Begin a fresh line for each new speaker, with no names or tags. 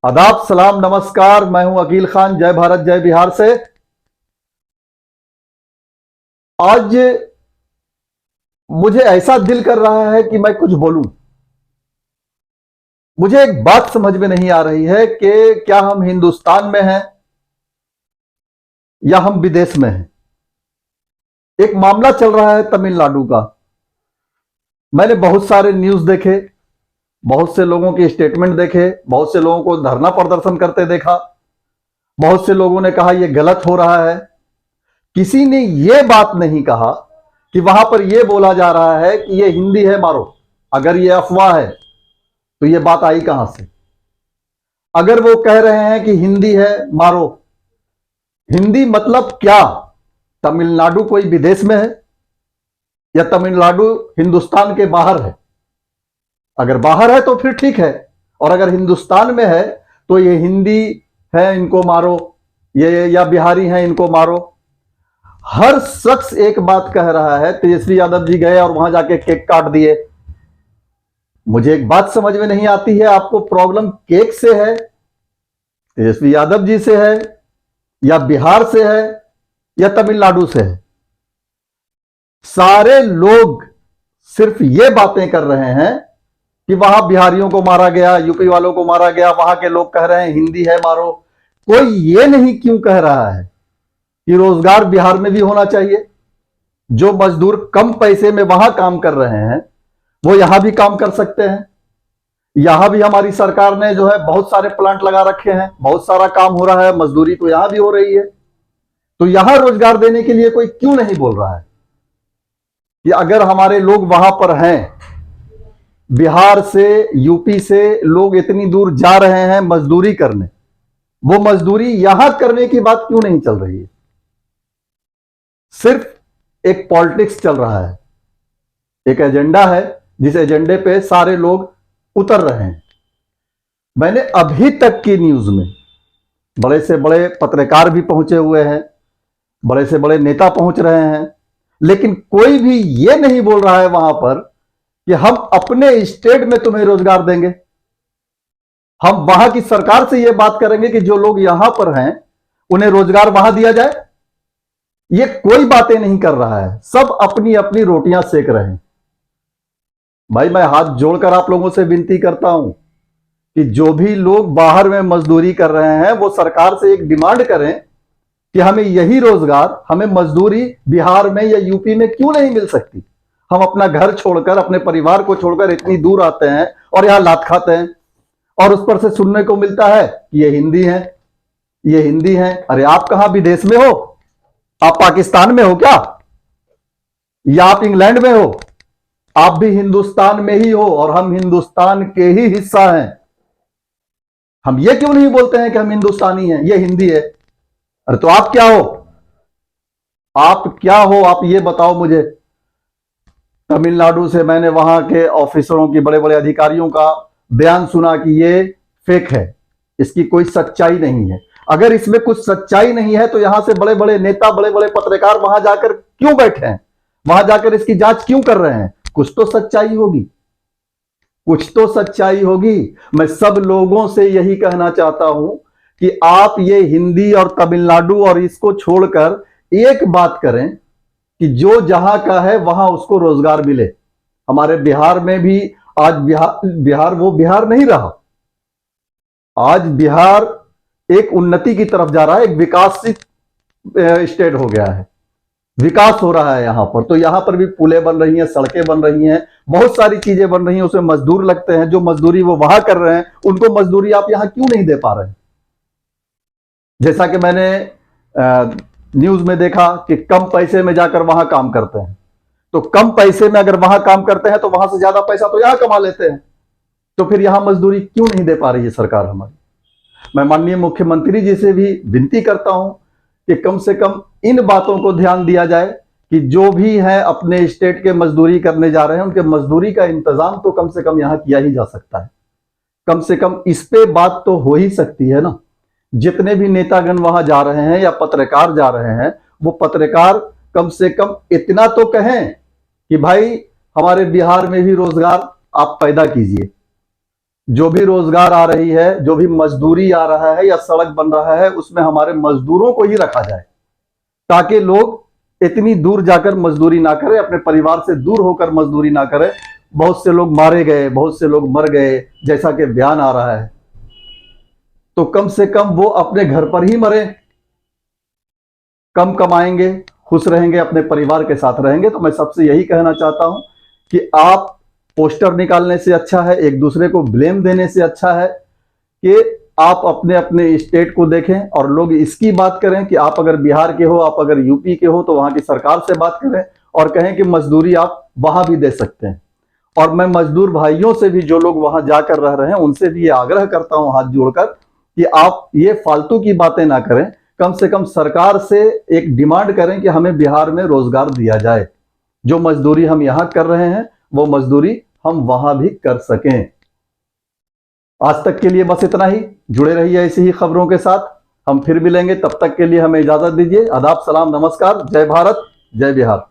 आदाब, सलाम, नमस्कार। मैं हूं अकील खान, जय भारत जय बिहार से। आज मुझे ऐसा दिल कर रहा है कि मैं कुछ बोलूं। मुझे एक बात समझ में नहीं आ रही है कि क्या हम हिंदुस्तान में हैं या हम विदेश में हैं। एक मामला चल रहा है तमिलनाडु का। मैंने बहुत सारे न्यूज देखे, बहुत से लोगों के स्टेटमेंट देखे, बहुत से लोगों को धरना प्रदर्शन करते देखा। बहुत से लोगों ने कहा यह गलत हो रहा है। किसी ने यह बात नहीं कहा कि वहां पर यह बोला जा रहा है कि यह हिंदी है मारो। अगर यह अफवाह है तो यह बात आई कहां से? अगर वो कह रहे हैं कि हिंदी है मारो, हिंदी मतलब क्या? तमिलनाडु कोई विदेश में है या तमिलनाडु हिंदुस्तान के बाहर है? अगर बाहर है तो फिर ठीक है, और अगर हिंदुस्तान में है तो ये हिंदी है इनको मारो, ये या बिहारी है इनको मारो। हर शख्स एक बात कह रहा है। तेजस्वी यादव जी गए और वहां जाके केक काट दिए। मुझे एक बात समझ में नहीं आती है, आपको प्रॉब्लम केक से है, तेजस्वी यादव जी से है, या बिहार से है, या तमिलनाडु से है? सारे लोग सिर्फ ये बातें कर रहे हैं कि वहां बिहारियों को मारा गया, यूपी वालों को मारा गया, वहां के लोग कह रहे हैं हिंदी है मारो। कोई ये नहीं क्यों कह रहा है कि रोजगार बिहार में भी होना चाहिए? जो मजदूर कम पैसे में वहां काम कर रहे हैं वो यहां भी काम कर सकते हैं। यहां भी हमारी सरकार ने जो है बहुत सारे प्लांट लगा रखे हैं, बहुत सारा काम हो रहा है, मजदूरी तो यहां भी हो रही है। तो यहां रोजगार देने के लिए कोई क्यों नहीं बोल रहा है कि अगर हमारे लोग वहां पर हैं, बिहार से, यूपी से लोग इतनी दूर जा रहे हैं मजदूरी करने, वो मजदूरी यहां करने की बात क्यों नहीं चल रही है? सिर्फ एक पॉलिटिक्स चल रहा है, एक एजेंडा है जिस एजेंडे पे सारे लोग उतर रहे हैं। मैंने अभी तक की न्यूज में बड़े से बड़े पत्रकार भी पहुंचे हुए हैं, बड़े से बड़े नेता पहुंच रहे हैं, लेकिन कोई भी ये नहीं बोल रहा है वहां पर कि हम अपने स्टेट में तुम्हें रोजगार देंगे। हम वहां की सरकार से यह बात करेंगे कि जो लोग यहां पर हैं उन्हें रोजगार वहां दिया जाए। ये कोई बातें नहीं कर रहा है, सब अपनी अपनी रोटियां सेक रहे हैं। भाई, मैं हाथ जोड़कर आप लोगों से विनती करता हूं कि जो भी लोग बाहर में मजदूरी कर रहे हैं वो सरकार से एक डिमांड करें कि हमें यही रोजगार, हमें मजदूरी बिहार में या यूपी में क्यों नहीं मिल सकती? हम अपना घर छोड़कर, अपने परिवार को छोड़कर इतनी दूर आते हैं और यहां लात खाते हैं, और उस पर से सुनने को मिलता है कि ये हिंदी है, ये हिंदी है। अरे आप कहां विदेश में हो? आप पाकिस्तान में हो क्या? या आप इंग्लैंड में हो? आप भी हिंदुस्तान में ही हो और हम हिंदुस्तान के ही हिस्सा हैं। हम ये क्यों नहीं बोलते हैं कि हम हिंदुस्तानी हैं, ये हिंदी है? अरे तो आप क्या हो? आप क्या हो? आप ये बताओ मुझे। तमिलनाडु से मैंने वहां के ऑफिसरों की, बड़े बड़े अधिकारियों का बयान सुना कि ये फेक है, इसकी कोई सच्चाई नहीं है। अगर इसमें कुछ सच्चाई नहीं है तो यहां से बड़े बड़े नेता, बड़े बड़े पत्रकार वहां जाकर क्यों बैठे हैं? वहां जाकर इसकी जांच क्यों कर रहे हैं? कुछ तो सच्चाई होगी, कुछ तो सच्चाई होगी। मैं सब लोगों से यही कहना चाहता हूं कि आप ये हिंदी और तमिलनाडु और इसको छोड़कर एक बात करें कि जो जहां का है वहां उसको रोजगार मिले। हमारे बिहार में भी आज बिहार वो बिहार नहीं रहा। आज बिहार एक उन्नति की तरफ जा रहा है, एक विकासित स्टेट हो गया है, विकास हो रहा है यहां पर। तो यहां पर भी पुलें बन रही हैं, सड़कें बन रही हैं, बहुत सारी चीजें बन रही हैं, उसमें मजदूर लगते हैं। जो मजदूरी वो वहां कर रहे हैं उनको मजदूरी आप यहां क्यों नहीं दे पा रहे हैं? जैसा कि मैंने न्यूज में देखा कि कम पैसे में जाकर वहां काम करते हैं, तो कम पैसे में अगर वहां काम करते हैं तो वहां से ज्यादा पैसा तो यहां कमा लेते हैं। तो फिर यहां मजदूरी क्यों नहीं दे पा रही है सरकार हमारी? मैं माननीय मुख्यमंत्री जी से भी विनती करता हूं कि कम से कम इन बातों को ध्यान दिया जाए कि जो भी है अपने स्टेट के मजदूरी करने जा रहे हैं उनके मजदूरी का इंतजाम तो कम से कम यहां किया ही जा सकता है। कम से कम इस पे बात तो हो ही सकती है ना। जितने भी नेतागण वहां जा रहे हैं या पत्रकार जा रहे हैं, वो पत्रकार कम से कम इतना तो कहें कि भाई हमारे बिहार में भी रोजगार आप पैदा कीजिए। जो भी रोजगार आ रही है, जो भी मजदूरी आ रहा है या सड़क बन रहा है, उसमें हमारे मजदूरों को ही रखा जाए, ताकि लोग इतनी दूर जाकर मजदूरी ना करें, अपने परिवार से दूर होकर मजदूरी ना करें। बहुत से लोग मारे गए, बहुत से लोग मर गए, जैसा कि बयान आ रहा है, तो कम से कम वो अपने घर पर ही मरे, कम कमाएंगे, खुश रहेंगे, अपने परिवार के साथ रहेंगे। तो मैं सबसे यही कहना चाहता हूं कि आप पोस्टर निकालने से अच्छा है, एक दूसरे को ब्लेम देने से अच्छा है कि आप अपने अपने स्टेट को देखें और लोग इसकी बात करें कि आप अगर बिहार के हो, आप अगर यूपी के हो, तो वहां की सरकार से बात करें और कहें कि मजदूरी आप वहां भी दे सकते हैं। और मैं मजदूर भाइयों से भी, जो लोग वहां जाकर रह रहे हैं, उनसे भी ये आग्रह करता हूं हाथ जोड़कर कि आप ये फालतू की बातें ना करें, कम से कम सरकार से एक डिमांड करें कि हमें बिहार में रोजगार दिया जाए, जो मजदूरी हम यहां कर रहे हैं वो मजदूरी हम वहां भी कर सकें। आज तक के लिए बस इतना ही। जुड़े रहिए ऐसी ही खबरों के साथ, हम फिर मिलेंगे। तब तक के लिए हमें इजाजत दीजिए। आदाब, सलाम, नमस्कार, जय भारत, जय बिहार।